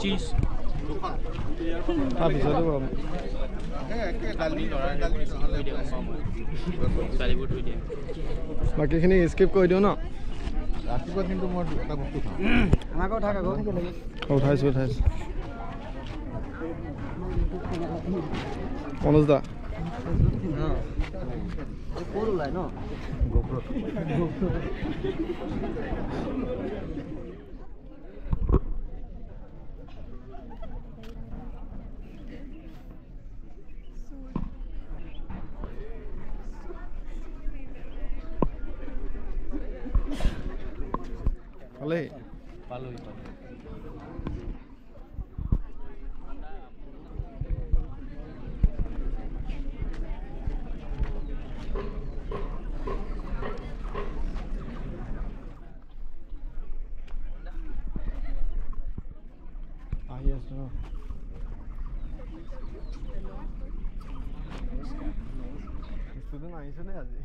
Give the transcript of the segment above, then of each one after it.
Cheese. তাৰপিছতে পাম বাকীখিনি স্কিপ কৰি দিওঁ ন ৰাতিপুৱা কিন্তু মই এটা বস্তু খাওঁ আমাক উঠাক আকৌ উঠাইছোঁ মনোজ দা ক'ত ওলাই ন ভালেই আহি আছো ন ষ্টুডেণ্ট আহিছে নে আজি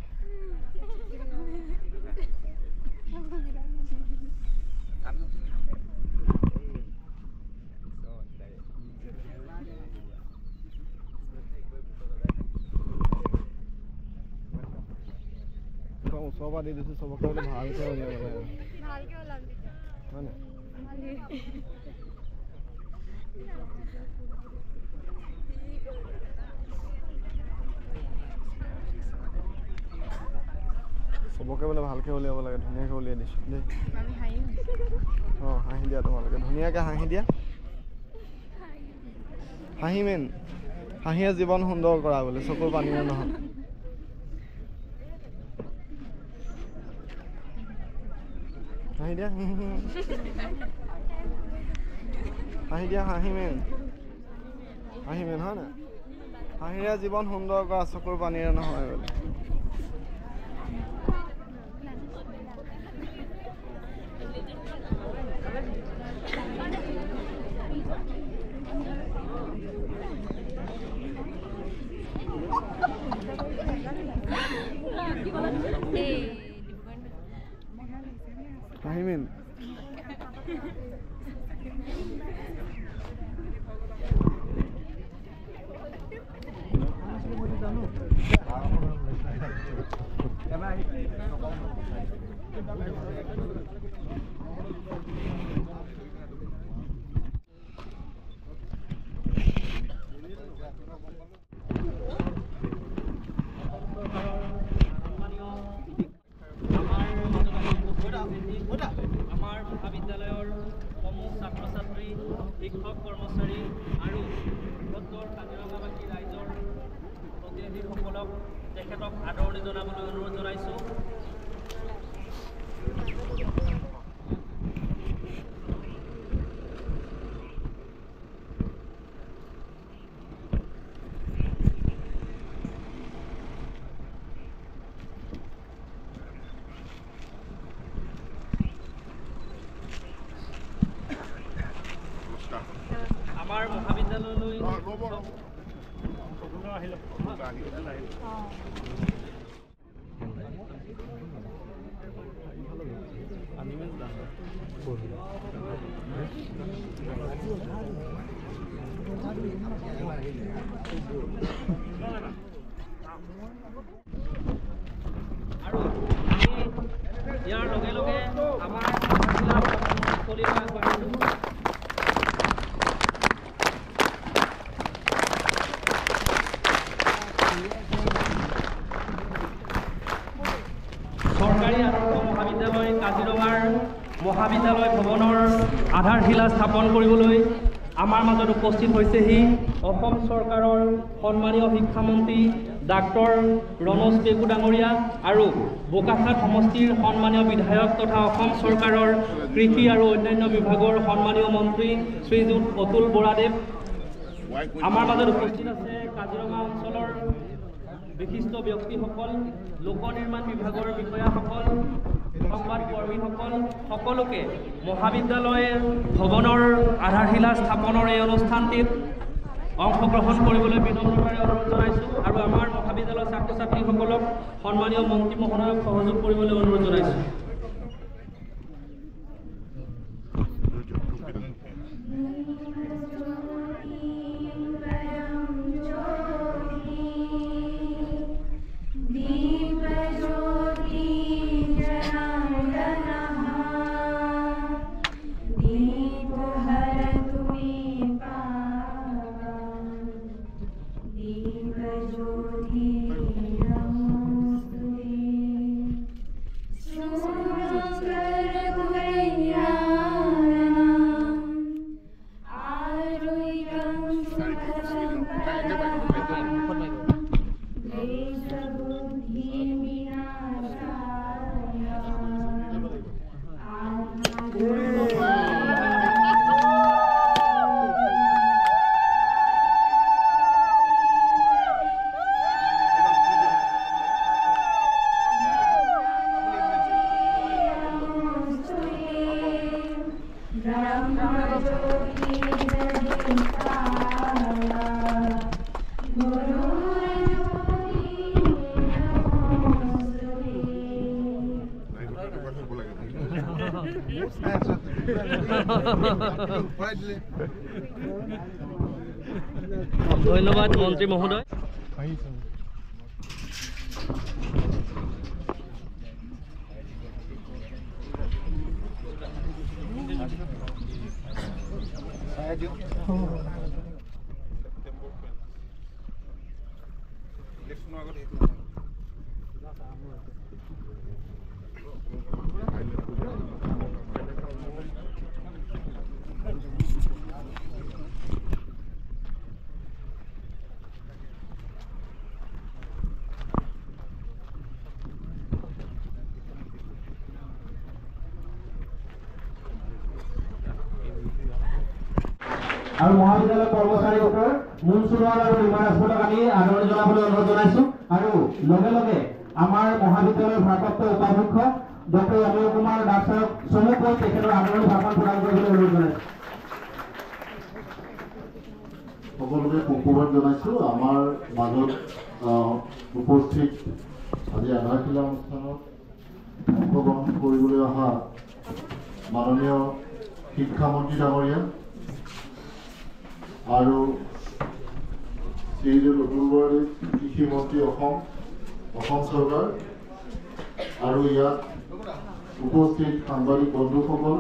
ওচৰৰ পৰা দি দিছোঁ চবকে বোলে ভালকৈ উলিয়াব লাগে হয় নাই চবকে বোলে ভালকৈ উলিয়াব লাগে ধুনীয়াকৈ উলিয়াই দিছোঁ দেই অঁ হাঁহি দিয়া তোমালোকে ধুনীয়াকৈ হাঁহি দিয়া হাঁহি মেইন হাঁহিয়ে জীৱন সুন্দৰ কৰা বোলে চকুৰ পানীৰে নহয় হাঁহি দিয়া হাঁহি মেইন হয় না হাঁহিৰে জীৱন সুন্দৰ কৰা চকুৰ পানীৰে নহয় বোলে Ahimin. আমাৰ মহাবিদ্যালয়ৰ সমূহ ছাত্ৰ ছাত্ৰী শিক্ষক কৰ্মচাৰী আৰু বৃহত্তৰ কাজিৰঙাবাসী ৰাইজৰ প্ৰতিনিধিসকলক তেখেতক আদৰণি জনাবলৈ অনুৰোধ জনাইছোঁ আমাৰ মহাবিদ্যালয়লৈ আৰু আমি ইয়াৰ লগে লগে আমাৰ স্থলীলৈ আগবাঢ়িছোঁ চৰকাৰী আদৰ্শ মহাবিদ্যালয় কাজিৰঙাৰ মহাবিদ্যালয় ভৱনৰ আধাৰশিলা স্থাপন কৰিবলৈ আমাৰ মাজত উপস্থিত হৈছেহি অসম চৰকাৰৰ সন্মানীয় শিক্ষামন্ত্ৰী ডাক্তৰ ৰণোজ পেগু ডাঙৰীয়া আৰু বোকাখাট সমষ্টিৰ সন্মানীয় বিধায়ক তথা অসম চৰকাৰৰ কৃষি আৰু অন্যান্য বিভাগৰ সন্মানীয় মন্ত্ৰী শ্ৰীযুত অতুল বৰাদেৱ আমাৰ মাজত উপস্থিত আছে কাজিৰঙা অঞ্চলৰ বিশিষ্ট ব্যক্তিসকল লোক নিৰ্মাণ বিভাগৰ বিষয়াসকল সংবাদ কৰ্মীসকল সকলোকে মহাবিদ্যালয় ভৱনৰ আধাৰশিলা স্থাপনৰ এই অনুষ্ঠানটিত অংশগ্ৰহণ কৰিবলৈ বিনম্ৰতাৰে অনুৰোধ জনাইছোঁ আৰু আমাৰ মহাবিদ্যালয়ৰ ছাত্ৰ ছাত্ৰী সন্মানীয় মন্ত্ৰী মহোদয়ক সহযোগ কৰিবলৈ অনুৰোধ জনাইছোঁ। ধন্যবাদ মন্ত্ৰী মহোদয়। আৰু মহাবিদ্যালয় কৰ্মচাৰীসকলৰ মূল চুৰোৱাল আৰু নিৰ্মাণ ৰাজপথক আমি আদৰণি জনাবলৈ অনুৰোধ জনাইছো। আৰু লগে লগে আমাৰ মহাবিদ্যালয়ৰ ভাৰপ্ৰাপ্ত উপাধ্যক্ষ ডক্টৰ অমিয় কুমাৰ দাস ছাৰক চমুকৈ তেখেতৰ আদৰণি ভাষণ প্ৰদান কৰিবলৈ অনুৰোধ জনাইছো। সকলোকে সুপ্ৰভাত জনাইছো। আমাৰ মাজত উপস্থিত আজি আধাৰশিলা অনুষ্ঠানত অংশগ্ৰহণ কৰিবলৈ অহা মাননীয় শিক্ষামন্ত্ৰী ডাঙৰীয়া আৰু শ্ৰীযুত অতুল বৰাদে কৃষিমন্ত্ৰী অসম চৰকাৰ আৰু ইয়াত উপস্থিত সাংবাদিক বন্ধুসকল,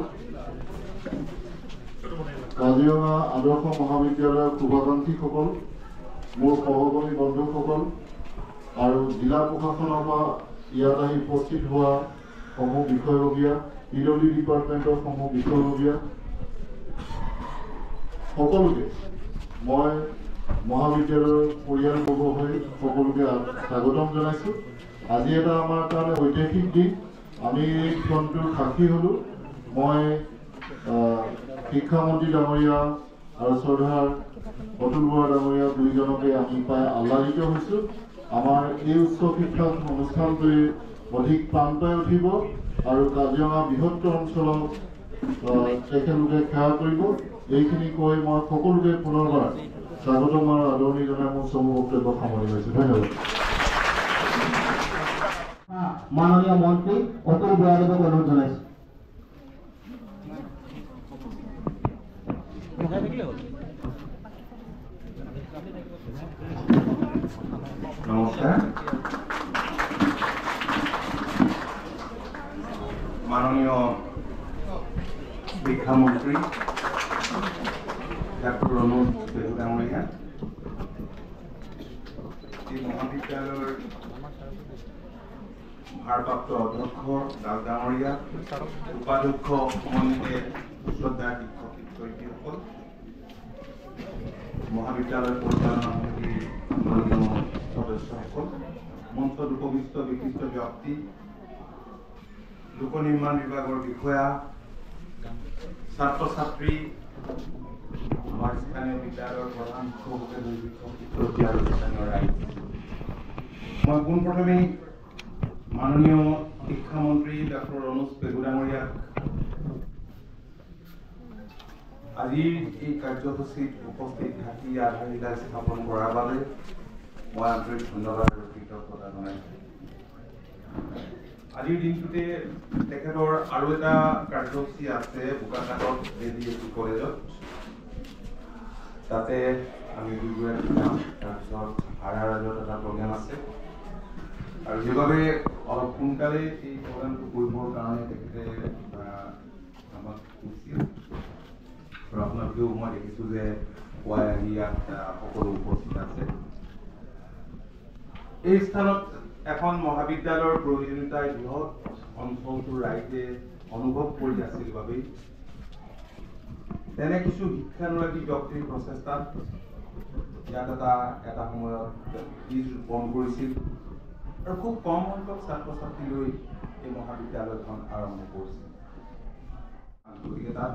কাজিৰঙা আদৰ্শ মহাবিদ্যালয়ৰ শুভাকাংক্ষীসকল, মোৰ সহকৰ্মী বন্ধুসকল আৰু জিলা প্ৰশাসনৰ পৰা ইয়াত আহি উপস্থিত হোৱা সমূহ বিষয়ববীয়া, PWD ডিপাৰ্টমেণ্টৰ সমূহ বিষয়ববীয়া সকলোকে মই মহাবিদ্যালয়ৰ পৰিয়ালবৰ্গ হৈ সকলোকে স্বাগতম জনাইছোঁ। আজি এটা আমাৰ কাৰণে ঐতিহাসিক দিন। আমি এই ক্ষণটোৰ সাক্ষী হ'লোঁ। মই শিক্ষামন্ত্ৰী ডাঙৰীয়া আৰু শ্ৰদ্ধাৰ অতুল বৰা ডাঙৰীয়া দুইজনকে আমি প্ৰায় আহ্লাদিত হৈছোঁ। আমাৰ এই উচ্চ শিক্ষা অনুষ্ঠানটোৱে অধিক প্ৰাণপাই উঠিব আৰু কাজিৰঙা বৃহত্তৰ অঞ্চলত তেখেতলোকে সেৱা কৰিব। এইখিনি কৈ মই সকলোকে পুনৰবাৰ স্বাগতম আৰু আদৰণি জনাই মোৰ চমু বক্তব্য সামৰি লৈছোঁ। ধন্যবাদ। মাননীয় মন্ত্ৰী অতুল বৰাদেৱক অনুৰোধ জনাইছো। নমস্কাৰ। মাননীয় শিক্ষামন্ত্ৰী ডক্টৰ অনুজ পেগু ডাঙৰীয়া, এই মহাবিদ্যালয়ৰ ভাৰপ্ৰাপ্ত অধ্যক্ষ দাস ডাঙৰীয়া, উপাধ্যক্ষ সমন্বিতে শ্ৰদ্ধাৰ শিক্ষক শিক্ষয়িত্ৰীসকল, মহাবিদ্যালয় পৰিচালনা সমিতিৰ সন্মানীয় সদস্যসকল, মঞ্চত উপবিষ্ট বিশিষ্ট ব্যক্তি, লোক নিৰ্মাণ বিভাগৰ বিষয়া, ছাত্ৰ ছাত্ৰী, আমাৰ স্থানীয় বিদ্যালয়ৰ প্ৰধান শিক্ষককে লৈ শিক্ষক শিক্ষয়িত্ৰী আৰু স্থানীয় ৰাইজ, মই পোনপ্ৰথমেই মাননীয় শিক্ষামন্ত্ৰী ডক্টৰ অনুজ পেগু ডাঙৰীয়াক আজিৰ এই কাৰ্যসূচীত উপস্থিত থাকি আধাৰশিলা স্থাপন কৰাৰ বাবে মই আন্তৰিক ধন্যবাদ আৰু কৃতজ্ঞতা জনাইছোঁ। আজিৰ দিনটোতে তেখেতৰ আৰু এটা কাৰ্যসূচী আছে বোকাখাটত JDSC কলেজত। তাতে আমি দুয়োগৰাকী যাম। তাৰপিছত ভাড়াৰাজত এটা প্ৰগ্ৰেম আছে আৰু সেইবাবে অলপ সোনকালে এই প্ৰগ্ৰেমটো কৰিবৰ কাৰণে তেখেতে আমাক কৈছিল আৰু আপোনালোকেও মই দেখিছোঁ যে পুৱাই আহি ইয়াত সকলো উপস্থিত আছে। এই স্থানত এখন মহাবিদ্যালয়ৰ প্ৰয়োজনীয়তাই বৃহৎ অঞ্চলটোৰ ৰাইজে অনুভৱ কৰি আছিল বাবেই তেনে কিছু শিক্ষানুৰাগী ব্যক্তিৰ প্ৰচেষ্টাত ইয়াত এটা সময়ত বীজ ৰোপণ কৰিছিল আৰু খুব কম সংখ্যক ছাত্ৰ ছাত্ৰী লৈ এই মহাবিদ্যালয়খন আৰম্ভ কৰিছিল। গতিকে তাত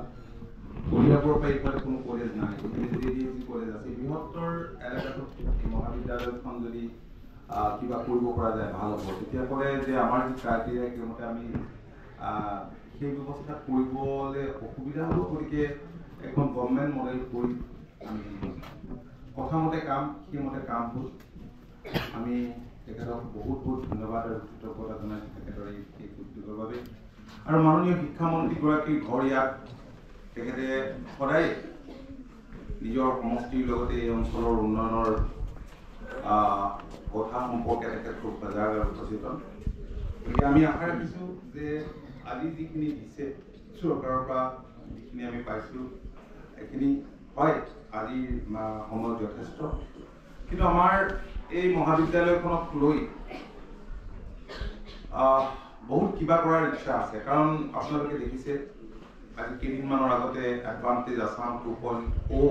কলিয়াবৰৰ পৰা এইফালে কোনো কলেজ নাই, JDSC কলেজ আছে। বৃহত্তৰ এলেকাটোত এই মহাবিদ্যালয়খন যদি কিবা কৰিব পৰা যায় ভাল হ'ব। তেতিয়াহ'লে যে আমাৰ যি ক্ৰাইটেৰিয়া সেইমতে আমি সেই ব্যৱস্থা কৰিবলৈ অসুবিধা হ'ব। গতিকে এখন গভৰ্ণমেণ্ট মডেল কৰি আমি কথামতে কাম সেইমতে কাম হ'ল। আমি তেখেতক বহুত বহুত ধন্যবাদ আৰু কৃতজ্ঞতা জনাইছোঁ তেখেতৰ এই উদ্যোগৰ বাবে। আৰু মাননীয় শিক্ষামন্ত্ৰীগৰাকীৰ ঘৰ ইয়াত তেখেতে সদায় নিজৰ সমষ্টিৰ লগতে এই অঞ্চলৰ উন্নয়নৰ কথা সম্পৰ্কে তেখেত খুব সজাগ আৰু সচেতন। গতিকে আমি আশা ৰাখিছোঁ যে আজি যিখিনি দিছে চৰকাৰৰ পৰা যিখিনি আমি পাইছোঁ সেইখিনি হয় আজিৰ সময়ত যথেষ্ট। কিন্তু আমাৰ এই মহাবিদ্যালয়খনক লৈ বহুত কিবা কৰাৰ ইচ্ছা আছে। কাৰণ আপোনালোকে দেখিছে আজি কেইদিনমানৰ আগতে এডভান্টেজ আছাম 2.0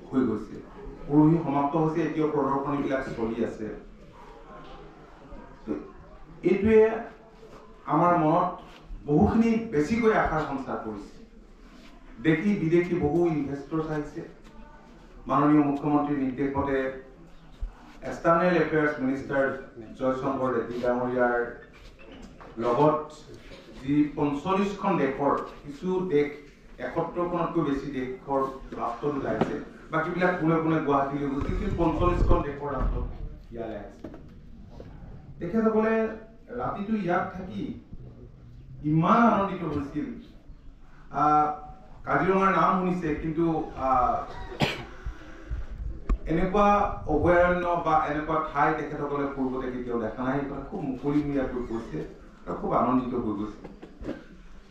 হৈ গৈছে, পৰহি সমাপ্ত হৈছে, এতিয়াও প্ৰদৰ্শনীবিলাক চলি আছে। এইটোৱে আমাৰ মনত বহুখিনি বেছিকৈ আশাৰ সঞ্চাৰ কৰিছে। দেশী বিদেশী বহু ইনভেষ্টৰ্ছ আহিছে। মাননীয় মুখ্যমন্ত্ৰীৰ নিৰ্দেশ মতে external affairs minister Jaishankar Reddy ডাঙৰীয়াৰ লগত যি 45খন দেশৰ কিছু দেশ 71খনতকৈ বেছি দেশৰ ৰাষ্ট্ৰত ওলাইছে, বাকীবিলাক কোনে কোনে গুৱাহাটীলৈ গৈছিল, কিন্তু 45খন দেশৰ ৰাষ্ট্ৰত ইয়ালৈ আহিছে। তেখেতসকলে ৰাতিটো ইয়াত থাকি ইমান আনন্দিত হৈছিল। কাজিৰঙাৰ নাম শুনিছে, কিন্তু এনেকুৱা অভয়াৰণ্য বা এনেকুৱা ঠাই তেখেতসকলে পূৰ্বতে কেতিয়াও দেখা নাই। কথা খুব মুকলিমূৰীয়াকৈ কৈছে আৰু খুব আনন্দিত হৈ গৈছে।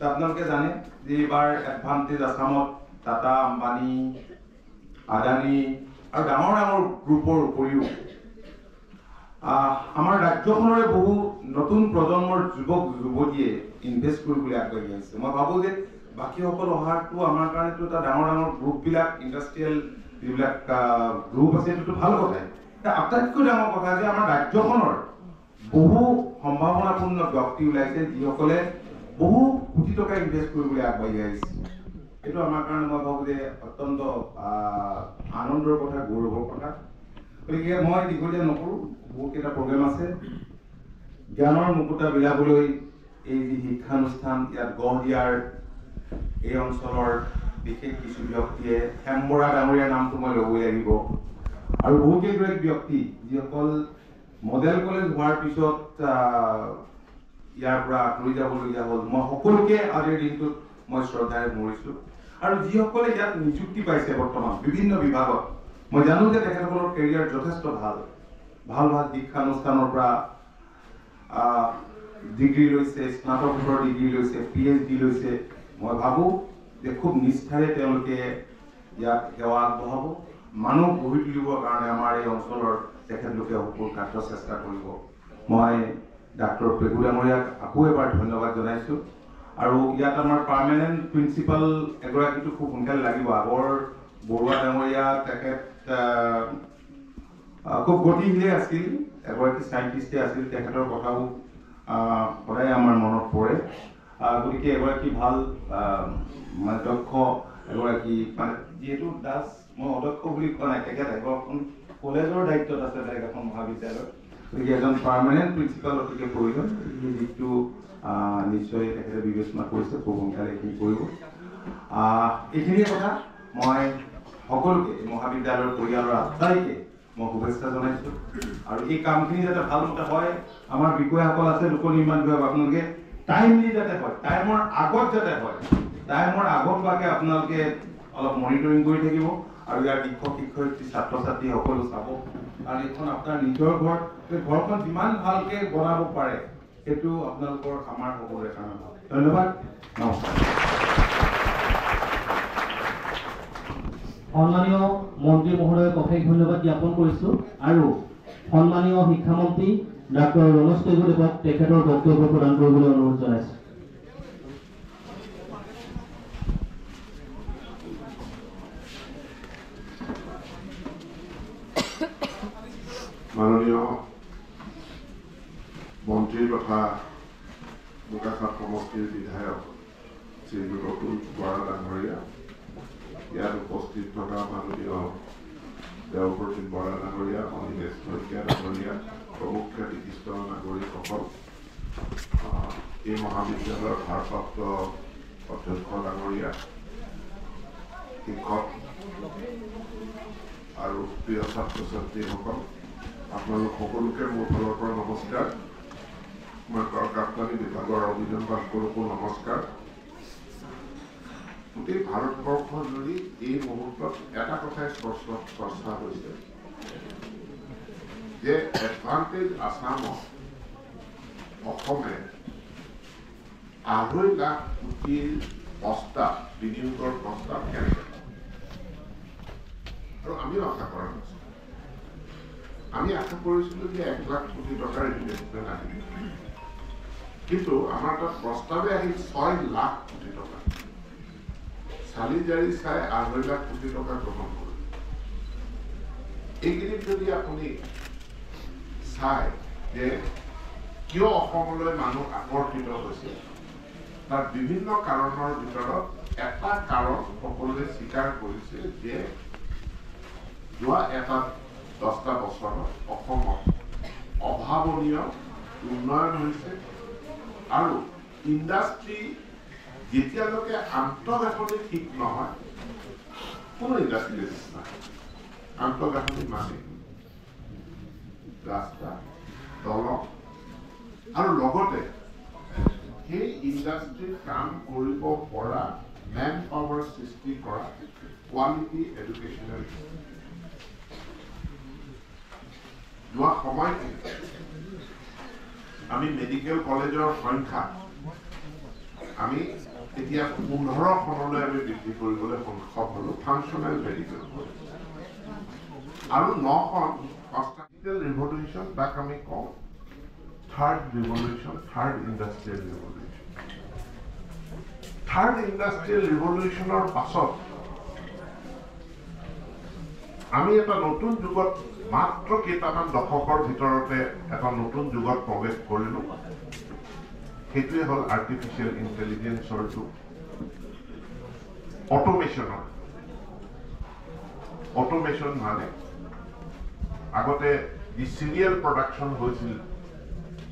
আপোনালোকে জানে যে এইবাৰ এডভান্টেজ আছামত টাটা, আম্বানী, আদানী আৰু ডাঙৰ ডাঙৰ গ্ৰুপৰ উপৰিও আমাৰ ৰাজ্যখনৰে বহু নতুন প্ৰজন্মৰ যুৱক যুৱতীয়ে ইনভেষ্ট কৰিবলৈ আগবাঢ়ি আহিছে। মই ভাবোঁ যে বাকীসকল অহাটো আমাৰ কাৰণেতো এটা ডাঙৰ ডাঙৰ গ্ৰুপবিলাক ইণ্ডাষ্ট্ৰিয়েল যিবিলাক গ্ৰুপ আছে এইটোতো ভাল কথাই। আটাইতকৈ ডাঙৰ কথা যে আমাৰ ৰাজ্যখনৰ বহু সম্ভাৱনাপূৰ্ণ ব্যক্তি ওলাইছে যিসকলে বহু কোটি টকা ইনভেষ্ট কৰিবলৈ আগবাঢ়ি আহিছে। এইটো আমাৰ কাৰণে মই ভাবোঁ যে অত্যন্ত আনন্দৰ কথা, গৌৰৱৰ কথা। গতিকে মই দীঘলীয়া নকৰোঁ, বহুতকেইটা প্ৰগ্ৰেম আছে। জ্ঞানৰ মুকুতা বিলাবলৈ এই যি শিক্ষানুষ্ঠান ইয়াত গঢ় দিয়াৰ এই অঞ্চলৰ বিশেষ কিছু ব্যক্তিয়ে হেম বৰা ডাঙৰীয়াৰ নামটো মই ল'বই লাগিব আৰু বহুকেইগৰাকী ব্যক্তি যিসকল মডেল কলেজ হোৱাৰ পিছত ইয়াৰ পৰা আঁতৰি যাবলগীয়া হ'ল, মই সকলোকে আজিৰ দিনটোত মই শ্ৰদ্ধাৰে মৰিছোঁ। আৰু যিসকলে ইয়াত নিযুক্তি পাইছে বৰ্তমান বিভিন্ন বিভাগত, মই জানো যে তেখেতসকলৰ কেৰিয়াৰ যথেষ্ট ভাল ভাল শিক্ষানুষ্ঠানৰ পৰা ডিগ্ৰী লৈছে, স্নাতকোত্তৰ ডিগ্ৰী লৈছে, PhD লৈছে। মই ভাবোঁ যে খুব নিষ্ঠাৰে তেওঁলোকে ইয়াত সেৱা আগবঢ়াব, মানুহ গঢ়ি তুলিবৰ কাৰণে আমাৰ এই অঞ্চলৰ তেখেতলোকে অপুৰকাৰ্য চেষ্টা কৰিব। মই ডাক্তৰ পেগু ডাঙৰীয়াক আকৌ এবাৰ ধন্যবাদ জনাইছোঁ। আৰু ইয়াত আমাৰ পাৰ্মানেণ্ট প্ৰিন্সিপাল এগৰাকীটো খুব সোনকালে লাগিব। আগৰ বৰুৱা ডাঙৰীয়া তেখেত খুব গতিশীলে আছিল, এগৰাকী চাইণ্টিষ্টে আছিল, তেখেতৰ কথাও সদায় আমাৰ মনত পৰে। গতিকে এগৰাকী ভাল মানে দক্ষ এগৰাকী, মানে যিহেতু দাস মই অদক্ষ বুলি কোৱা নাই, তেখেত এখন কলেজৰ দায়িত্বত আছে, বেলেগ এখন মহাবিদ্যালয়। গতিকে এজন পাৰ্মানেণ্ট প্ৰিন্সিপাল অতিকে প্ৰয়োজন। এই দিশটো নিশ্চয় তেখেতে বিবেচনা কৰিছে, খুব সোনকালে এইখিনি কৰিব। এইখিনিয়ে কথা। মই সকলোকে মহাবিদ্যালয়ৰ পৰিয়ালৰ আটাইকে মই শুভেচ্ছা জনাইছোঁ আৰু এই কামখিনি যাতে ভালমতে হয় আমাৰ বিষয়াসকল আছে লোক নিৰ্মাণ বিভাগ আপোনালোকে টাইমলি যাতে হয় টাইমৰ আগত যাতে হয় টাইমৰ আগত হোৱাকৈ আপোনালোকে অলপ মনিটৰিং কৰি থাকিব আৰু ইয়াৰ শিক্ষক শিক্ষয়িত্ৰী ছাত্ৰ ছাত্ৰী সকলো চাব কাৰণ এইখন আপোনাৰ নিজৰ ঘৰ ঘৰখন যিমান ভালকৈ বনাব পাৰে সেইটো আপোনালোকৰ আমাৰ সকলোৰে কাৰণে ভাল ধন্যবাদ নমস্কাৰ সন্মানীয় মন্ত্ৰী মহোদয়ক অশেষ ধন্যবাদ জ্ঞাপন কৰিছোঁ আৰু সন্মানীয় শিক্ষামন্ত্ৰী ডাক্তৰ ৰমেশ পেগুদেৱক তেখেতৰ বক্তব্য প্ৰদান কৰিবলৈ অনুৰোধ জনাইছোঁ। মাননীয় মন্ত্ৰী তথা বোকাখাট সমষ্টিৰ বিধায়ক শ্ৰী ৰতুল বৰা ডাঙৰীয়া, ইয়াত উপস্থিত থকা মাননীয় দেৱপ্ৰতীক বৰা ডাঙৰীয়া, অনিমেষ শইকীয়া ডাঙৰীয়া, প্ৰমুখ বিশিষ্ট নাগৰিকসকল, এই মহাবিদ্যালয়ৰ ভাৰপ্ৰাপ্ত অধ্যক্ষ ডাঙৰীয়া, শিক্ষক আৰু প্ৰিয় ছাত্ৰ ছাত্ৰীসকল, আপোনালোক সকলোকে মোৰ ফালৰ পৰা নমস্কাৰ। মই কাপ্তানী বিভাগৰ অভিযান বাস্কৰকো নমস্কাৰ। গোটেই ভাৰতবৰ্ষ জুৰি এই মুহূৰ্তত এটা কথাই চৰ্চা হৈছে যে এডভান্টেজ আছামত অসমে 2.5 লাখ কোটিৰ প্ৰস্তাৱ বিনিয়োগৰ প্ৰস্তাৱ কেনেকৈ আৰু আমিও আশা কৰা নাছিলোঁ। আমি আশা কৰিছিলোঁ যে 1 লাখ কোটি টকাৰ ইনভেষ্টমেণ্ট আহিব, কিন্তু আমাৰ তাত প্ৰস্তাৱে আহিল 6 লাখ কোটি টকা। চালি জাৰি চাই 2.5 লাখ কোটি টকা গ্ৰহণ কৰিলে। এইখিনিত যদি আপুনি চাই যে কিয় অসমলৈ মানুহ আকৰ্ষিত হৈছে, তাৰ বিভিন্ন কাৰণৰ ভিতৰত এটা কাৰণ সকলোৱে স্বীকাৰ কৰিছে যে যোৱা 10টা বছৰত অসমত অভাৱনীয় উন্নয়ন হৈছে আৰু ইণ্ডাষ্ট্ৰী যেতিয়ালৈকে আন্তঃগাঁথনি ঠিক নহয় কোনো ইণ্ডাষ্ট্ৰী নাই। আন্তঃগাঁথনি মানে ৰাস্তা, দলং আৰু লগতে সেই ইণ্ডাষ্ট্ৰীত কাম কৰিব পৰা মেন পাৱাৰ সৃষ্টি কৰা কোৱালিটি এডুকেশ্যনেল। যোৱা সময়খিনিত আমি মেডিকেল কলেজৰ সংখ্যা আমি এতিয়া 15খনলৈ আমি বৃদ্ধি কৰিবলৈ সক্ষম হ'লো, ফাংচনেল মেডিকেল কলেজ, আৰু 9খন ডিজিটেল ৰিভলিউশ্যন, তাক আমি কওঁ third revolution, third industrial revolution. Third industrial ৰিভলিউশ্যনৰ পাছত আমি এটা নতুন যুগত মাত্ৰ কেইটামান দশকৰ ভিতৰতে এটা নতুন যুগত প্ৰৱেশ কৰিলোঁ। সেইটোৱে হ'ল আৰ্টিফিচিয়েল ইণ্টেলিজেন্সৰ যুগ, অট'মেশ্যনৰ। অট'মেশ্যন মানে আগতে যি চিৰিয়েল প্ৰডাকশ্যন হৈছিল,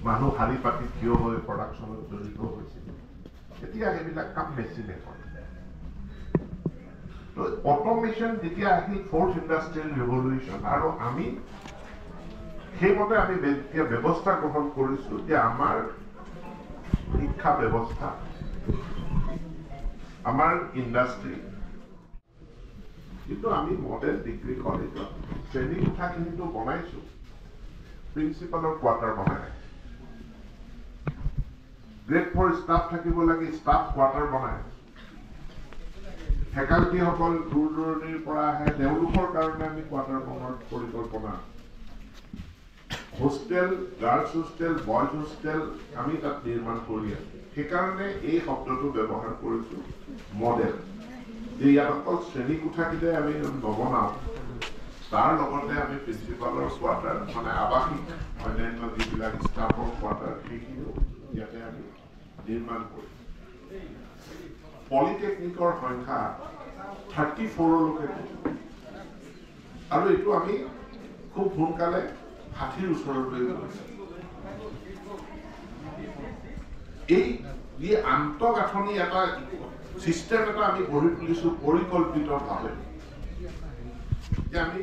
মানুহ শাৰী পাতি থিয় হৈ প্ৰডাকশ্যনত জড়িত হৈছিল, এতিয়া সেইবিলাক কাম মেচিনে কৰে। অট'মেশ্যন যেতিয়া আহিল ফ'ৰ্থ ইণ্ডাষ্ট্ৰিয়েল ৰিভলিউশ্যন, আৰু আমি সেইমতে আমি এতিয়া ব্যৱস্থা গ্ৰহণ কৰিছোঁ যে আমাৰ শিক্ষা ব্যৱস্থা, আমাৰ ইণ্ডাষ্ট্ৰী, কিন্তু আমি মডেল ডিগ্ৰী কলেজত শ্ৰেণী কোঠাখিনিতো বনাইছোঁ, প্ৰিন্সিপালৰ কোৱাৰ্টাৰ বনাই নাই। গ্ৰেড 4 ষ্টাফ থাকিব লাগে, ষ্টাফ কোৱাৰ্টাৰ বনাই। ফেকাল্টিসকল দূৰ দূৰণিৰ পৰা আহে, তেওঁলোকৰ কাৰণে আমি কোৱাৰ্টাৰ বনোৱাৰ পৰিকল্পনা। Hostel, girls hostel, boys hostel আমি তাত নিৰ্মাণ কৰি আছোঁ। সেইকাৰণে এই শব্দটো ব্যৱহাৰ কৰিছোঁ মডেল, যে ইয়াত অকল শ্ৰেণী কোঠাকেইটাই আমি নবনাওঁ, তাৰ লগতে আমি প্ৰিন্সিপালৰ কোৱাৰ্টাৰ, মানে আৱাসিক অন্যান্য যিবিলাক ষ্টাফৰ কোৱাৰ্টাৰ, সেইখিনিও ইয়াতে আমি নিৰ্মাণ কৰিম। পলিটেকনিকৰ সংখ্যা 34লৈকে গৈছোঁ, আৰু এইটো আমি খুব সোনকালে 60ৰ ওচৰলৈ গৈছোঁ। এই যি আন্তঃগাঁথনি এটা চিষ্টেম এটা আমি গঢ়ি তুলিছোঁ পৰিকল্পিতভাৱে, যে আমি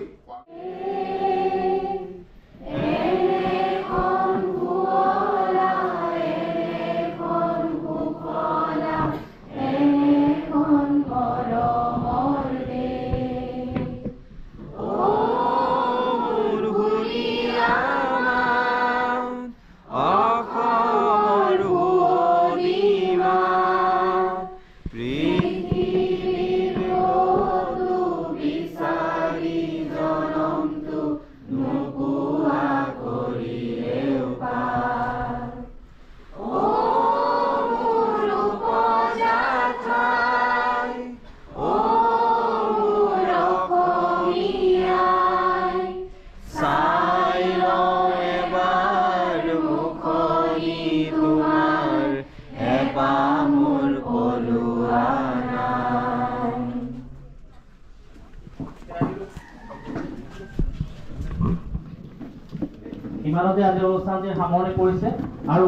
বামুৰ কলোৱা নাম। ইমানতে আজি অনুষ্ঠানটি সামৰণি পৰিছে আৰু